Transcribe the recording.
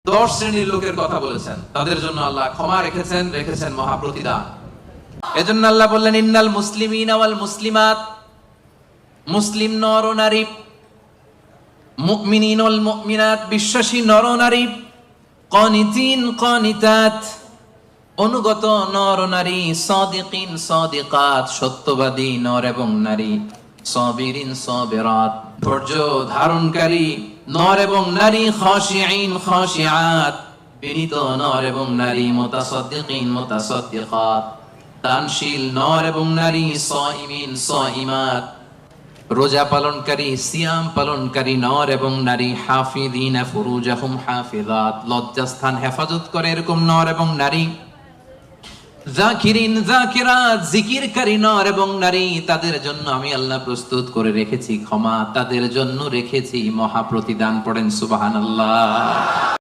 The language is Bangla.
10 শ্রেণীর লোকের কথা বলেছেন, তাদের জন্য আল্লাহ ক্ষমা রেখেছেন মহা প্রতিদান। এজন্য আল্লাহ বললেন ইন্নাল মুসলিমিনা ওয়াল মুসলিমাত, মুসলিম নর ও নারী, মুমিনিন ওয়াল মুমিনাত, বিশ্বাসী নর ও নারী, কানিতিন কানিতাত, অনুগত নর ও নারী, সাদিকিন সাদিকাত, সত্যবাদী নর এবং নারী, সাবিরিন সাবিরাত, ধৈর্য ধারণকারী নর এবং নারী, খাশিঈন খাশিআত, বিনীত নর এবং নারী, মুতাসাদ্দিকিন মুতাসাদ্দিকাত, দানশীল নর এবং নারী, সাইমিন সাইমাত, রোজা পালনকারী সিয়াম পালনকারী নর এবং নারী, হাফিযিনা ফুরুজাহুম হাফিজাত, লজ্জাস্থান হেফাজত করে এরকম নর এবং নারী, যাকিরিন যাকিরাত, জিকিরকারী নর এবং নারী, তাদের জন্য আমি আল্লাহ প্রস্তুত করে রেখেছি ক্ষমা, তাদের জন্য রেখেছি মহা প্রতিদান। পড়েন সুবহানাল্লাহ।